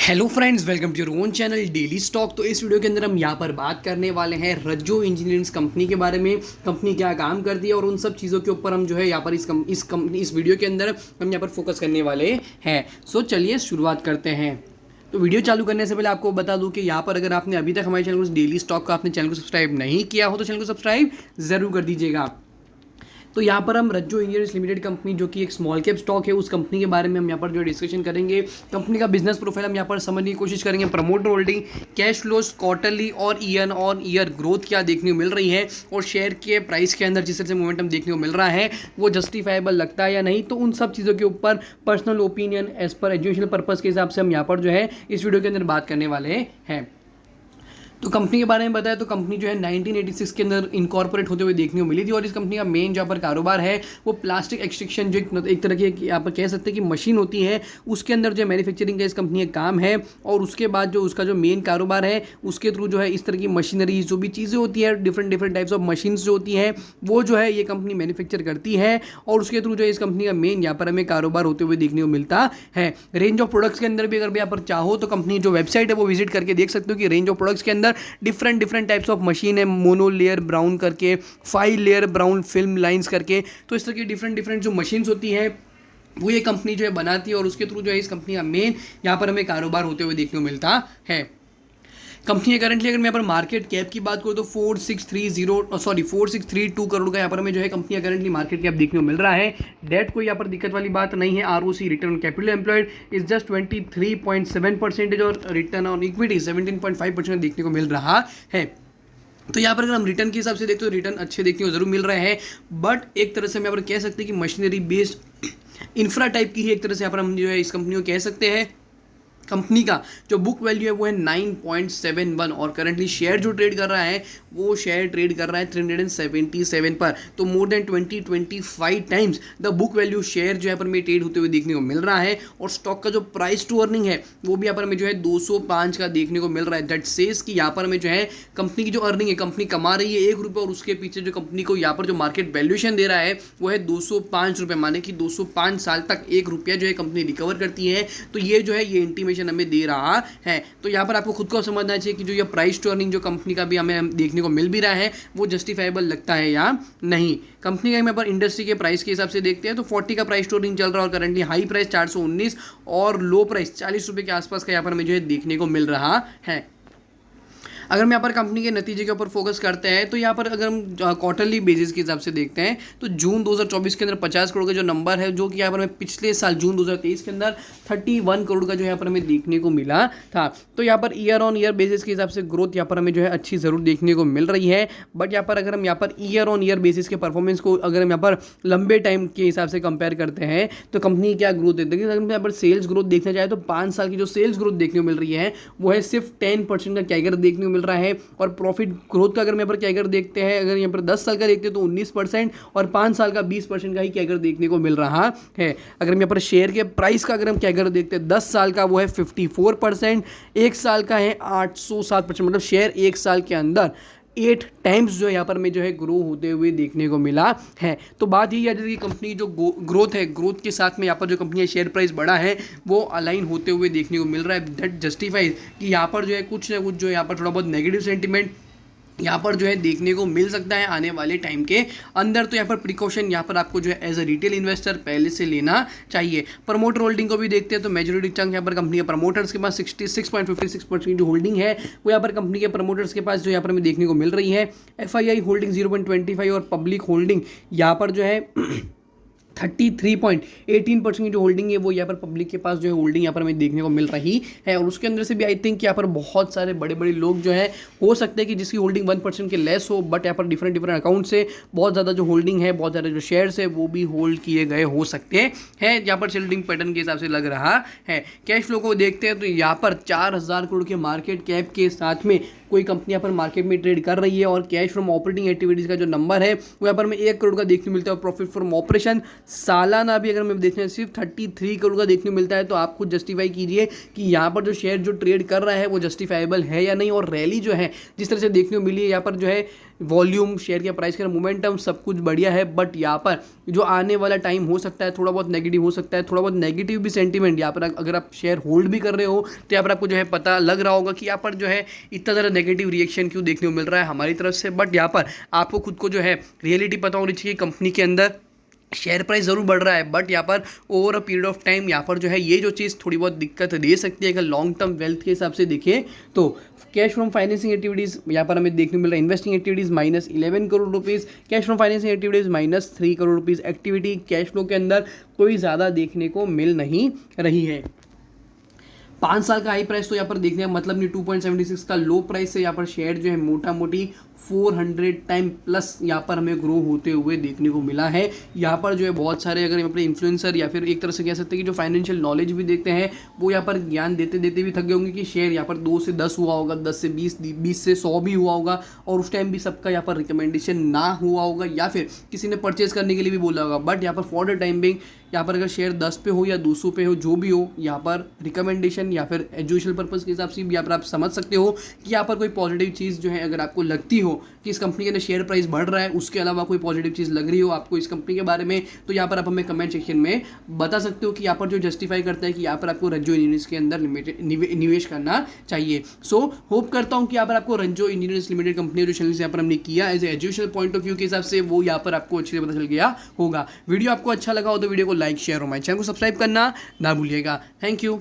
Hello friends, welcome to your own channel daily stock. तो इस video के अंदर हम यहाँ पर बात करने वाले हैं रज्जो इंजीनियरिंग कंपनी के बारे में। कंपनी क्या काम करती है और उन सब चीज़ों के ऊपर हम जो है यहाँ पर इस वीडियो के अंदर हम यहाँ पर फोकस करने वाले हैं। सो चलिए शुरुआत करते हैं। तो वीडियो चालू करने से पहले आपको बता दूं कि यहाँ पर अगर आपने अभी तक हमारे चैनल को डेली स्टॉक का आपने चैनल को सब्सक्राइब नहीं किया हो तो चैनल को सब्सक्राइब जरूर कर दीजिएगा। तो यहाँ पर हम रज्जो इंजीनियर्स लिमिटेड कंपनी जो कि एक स्मॉल कैप स्टॉक है उस कंपनी के बारे में हम यहाँ पर जो डिस्कशन करेंगे। कंपनी का बिजनेस प्रोफाइल हम यहाँ पर समझने की कोशिश करेंगे। Promoter holding, cash flows, quarterly और ईयर ऑन ईयर ग्रोथ क्या देखने को मिल रही है और शेयर के प्राइस के अंदर जिस तरह से मोमेंटम देखने को मिल रहा है वो जस्टिफाइबल लगता है या नहीं। तो उन सब चीज़ों के ऊपर personal opinion as per educational purpose के हिसाब से हम यहाँ पर जो है इस वीडियो के अंदर बात करने वाले हैं। तो कंपनी के बारे में बताया तो कंपनी जो है 1986 के अंदर इनकॉर्पोरेट होते हुए देखने को मिली थी और इस कंपनी का मेन जहाँ पर कारोबार है वो प्लास्टिक एक्सट्रैक्शन जो एक तरह की आप कह सकते हैं कि मशीन होती है उसके अंदर जो मैन्युफैक्चरिंग का इस कंपनी का काम है। और उसके बाद जो उसका जो मेन कारोबार है उसके थ्रू जो है इस तरह की मशीनरी जो भी चीज़ें होती है डिफरेंट टाइप्स ऑफ मशीन्स जो होती हैं वो जो है ये कंपनी मैन्युफैक्चर करती है और उसके थ्रू जो है इस कंपनी का मेन यहाँ पर हमें कारोबार होते हुए देखने को मिलता है। रेंज ऑफ प्रोडक्ट्स के अंदर भी अगर भी यहाँ पर चाहो तो कंपनी जो वेबसाइट है वो विजिट करके देख सकते हो कि रेंज ऑफ प्रोडक्ट्स के अंदर डिफरेंट टाइप्स ऑफ मशीन है। मोनो लेयर ब्राउन करके, 5 लेयर ब्राउन फिल्म लाइंस करके, तो इस तरह की डिफरेंट जो मशीन्स होती है वो ये कंपनी जो है बनाती है और उसके थ्रू जो है इस कंपनी का मेन यहाँ पर हमें कारोबार होते हुए देखने को मिलता है। कंपनी है करंटली अगर मैं यहाँ पर मार्केट कैप की बात करूँ तो 4632 करोड़ का यहाँ पर हमें जो है कंपनी करंटली मार्केट कैप देखने को मिल रहा है। डेट कोई यहाँ पर दिक्कत वाली बात नहीं है। ROC return capital employed is just 23.7% और रिटर्न ऑन इक्विटी 17.5% देखने को मिल रहा है। तो यहाँ पर अगर हम रिटर्न के हिसाब से देखते तो रिटर्न अच्छे देखने को जरूर मिल रहे हैं, बट एक तरह से हम यहाँ पर कह सकते हैं कि मशीनरी बेस्ड इंफ्रा टाइप की ही एक तरह से यहाँ पर हम जो है इस कंपनी को कह सकते हैं। कंपनी का जो बुक वैल्यू है वो है 9.71 और करंटली शेयर जो ट्रेड कर रहा है वो शेयर ट्रेड कर रहा है 377 पर। तो more than 25 times the book value share जो है पर में ट्रेड होते हुए देखने को मिल रहा है। और स्टॉक का जो प्राइस टू अर्निंग है वो भी यहाँ पर में जो है 205 का देखने को मिल रहा है। दैट सेज कि यहाँ पर में जो है कंपनी की जो अर्निंग है कंपनी कमा रही है ₹1 और उसके पीछे जो कंपनी को यहाँ पर जो मार्केट वैल्यूएशन दे रहा है वो है ₹205, माने कि 205 साल तक ₹1 जो है कंपनी रिकवर करती है। तो ये जो है ये इंटीमेशन हमें दे रहा है। तो यहाँ पर आपको खुद को समझना चाहिए कि जो ये प्राइस टू अर्निंग जो कंपनी का भी हमें देखने को मिल भी रहा है वो जस्टिफाइबल लगता है या नहीं। कंपनी का यहाँ पर इंडस्ट्री के प्राइस के हिसाब से देखते हैं तो 40 का प्राइस टू अर्निंग चल रहा है और करंटली हाई प्राइस 419 और लो प्राइस ₹40 के आसपास का यहाँ पर हमें जो है देखने को मिल रहा है। अगर हम यहाँ पर कंपनी के नतीजे के ऊपर फोकस करते हैं तो यहाँ पर अगर हम क्वार्टरली बेसिस के हिसाब से देखते हैं तो जून 2024 के अंदर 50 करोड़ का जो नंबर है जो कि यहाँ पर हमें पिछले साल जून 2023 के अंदर 31 करोड़ का जो यहाँ पर हमें देखने को मिला था। तो यहाँ per year on year basis के हिसाब से ग्रोथ यहाँ पर हमें जो है अच्छी ज़रूर देखने को मिल रही है। बट यहाँ पर अगर हम यहाँ per year on year basis के परफॉर्मेंस को अगर हम यहाँ पर लंबे टाइम के हिसाब से कंपेयर करते हैं तो कंपनी क्या ग्रोथ देती है। अगर हम यहाँ पर सेल्स ग्रोथ देखना चाहे तो 5 साल की जो सेल्स ग्रोथ देखने को मिल रही है वो है सिर्फ 10% का कैगर देखने को मिल रहा है। और प्रॉफिट ग्रोथ का अगर यहाँ पर कैगर देखते हैं, अगर यहाँ पर 10 साल का देखते हैं तो 19% और 5 साल का 20% का ही कैगर देखने को मिल रहा है। अगर हम यहाँ पर शेयर के प्राइस का अगर हम कैगर देखते हैं 10 साल का वो है 54%, 1 साल का है 807%, मतलब शेयर 1 साल के अंदर 8 टाइम्स जो यहाँ पर में जो है ग्रो होते हुए देखने को मिला है। तो बात यही है कि कंपनी जो ग्रोथ है ग्रोथ के साथ में यहाँ पर जो कंपनी का शेयर प्राइस बढ़ा है वो अलाइन होते हुए देखने को मिल रहा है। दैट जस्टिफाइज कि यहाँ पर जो है कुछ ना कुछ जो यहाँ पर थोड़ा बहुत नेगेटिव सेंटिमेंट यहाँ पर जो है देखने को मिल सकता है आने वाले टाइम के अंदर। तो यहाँ पर प्रिकॉशन यहाँ पर आपको जो है एज अ रिटेल इन्वेस्टर पहले से लेना चाहिए। प्रमोटर होल्डिंग को भी देखते हैं तो मेजॉरिटी चंक यहाँ पर कंपनी के प्रमोटर्स के पास 66.56% की जो होल्डिंग है वो यहाँ पर कंपनी के प्रमोटर्स के पास जो यहाँ पर हमें देखने को मिल रही है। FII होल्डिंग 0.25 और पब्लिक होल्डिंग यहाँ पर जो है 33.18% की जो होल्डिंग है वो यहाँ पर पब्लिक के पास जो है होल्डिंग यहाँ पर हमें देखने को मिल रही है। और उसके अंदर से भी आई थिंक यहाँ पर बहुत सारे बड़े बड़े लोग जो है हो सकते हैं कि जिसकी होल्डिंग 1% के लेस हो, बट यहाँ पर डिफरेंट अकाउंट से बहुत ज़्यादा जो होल्डिंग है, बहुत ज़्यादा जो शेयर्स है वो भी होल्ड किए गए हो सकते हैं। यहाँ पर शेल्डिंग पैटर्न के हिसाब से लग रहा है। कैश फ्लो को देखते हैं तो यहाँ पर 4000 करोड़ के मार्केट कैप के साथ में कोई कंपनी यहाँ पर मार्केट में ट्रेड कर रही है और कैश फ्रॉम ऑपरेटिंग एक्टिविटीज़ का जो नंबर है वो यहाँ पर हमें 1 करोड़ का देखने को मिलता है और प्रॉफिट फ्रॉम ऑपरेशन सालाना भी अगर मैं देखना सिर्फ 33 करोड़ का देखने को मिलता है, तो आप खुद जस्टिफाई कीजिए कि यहाँ पर जो शेयर जो ट्रेड कर रहा है वो जस्टिफाइबल है या नहीं। और रैली जो है जिस तरह से देखने को मिली है यहाँ पर जो है वॉल्यूम, शेयर के प्राइस का मोमेंटम सब कुछ बढ़िया है, बट यहाँ पर जो आने वाला टाइम हो सकता है थोड़ा बहुत नेगेटिव हो सकता है, थोड़ा बहुत नेगेटिव भी सेंटीमेंट यहाँ पर अगर आप शेयर होल्ड भी कर रहे हो तो यहाँ पर आपको जो है पता लग रहा होगा कि यहाँ पर जो है इतना ज़्यादा नेगेटिव रिएक्शन क्यों देखने को मिल रहा है हमारी तरफ से। बट यहाँ पर आपको खुद को जो है रियलिटी पता होनी चाहिए, कंपनी के अंदर शेयर प्राइस ज़रूर बढ़ रहा है, बट यहाँ पर over a period of time यहाँ पर जो है ये जो चीज़ थोड़ी बहुत दिक्कत दे सकती है अगर लॉन्ग टर्म वेल्थ के हिसाब से देखें तो। कैश फ्रॉम फाइनेंसिंग एक्टिविटीज़ यहाँ पर हमें देखने को मिल रहा है investing activities -11 crore rupees, cash from financing activities -3 crore rupees. Activity cash flow के अंदर कोई ज़्यादा देखने को मिल नहीं रही है। 5 साल का हाई प्राइस तो यहाँ पर देखने का मतलब नहीं, 2.76 का लो प्राइस से यहाँ पर शेयर जो है मोटा मोटी 400 टाइम प्लस यहाँ पर हमें ग्रो होते हुए देखने को मिला है। यहाँ पर जो है बहुत सारे अगर अपने इन्फ्लुएंसर या फिर एक तरह से कह सकते हैं कि जो फाइनेंशियल नॉलेज भी देखते हैं वो यहाँ पर ज्ञान देते देते भी थक गए होंगे कि शेयर यहाँ पर 2 से 10 हुआ होगा, 10 से 20, 20 से 100 भी हुआ होगा, और उस टाइम भी सबका यहाँ पर रिकमेंडेशन ना हुआ होगा या फिर किसी ने परचेज करने के लिए भी बोला होगा। बट यहाँ पर फॉर द टाइम बिंग यहाँ पर अगर शेयर 10 पे हो या 200 पे हो, जो भी हो, यहाँ पर रिकमेंडेशन या फिर एजुकेशनल पर्पस के हिसाब से भी यहाँ पर आप समझ सकते हो कि यहाँ पर कोई पॉजिटिव चीज़ जो है अगर आपको लगती हो कि इस कंपनी के अंदर शेयर प्राइस बढ़ रहा है, उसके अलावा कोई पॉजिटिव चीज़ लग रही हो आपको इस कंपनी के बारे में, तो यहाँ पर आप हमें कमेंट सेक्शन में बता सकते हो कि यहाँ पर जो जस्टिफाई करता है कि यहाँ पर आपको रंजो इंजीनियर्स के अंदर निवेश करना चाहिए। सो होप करता हूँ कि यहाँ पर आपको रंजो इंजीनियर्स लिमिटेड कंपनी जो चैनल यहाँ पर हमने किया as educational point of view के हिसाब से वो यहाँ पर आपको अच्छे से पता चल गया होगा। वीडियो आपको अच्छा लगा हो तो वीडियो को लाइक, शेयर और हमारे चैनल को सब्सक्राइब करना ना भूलिएगा। Thank you.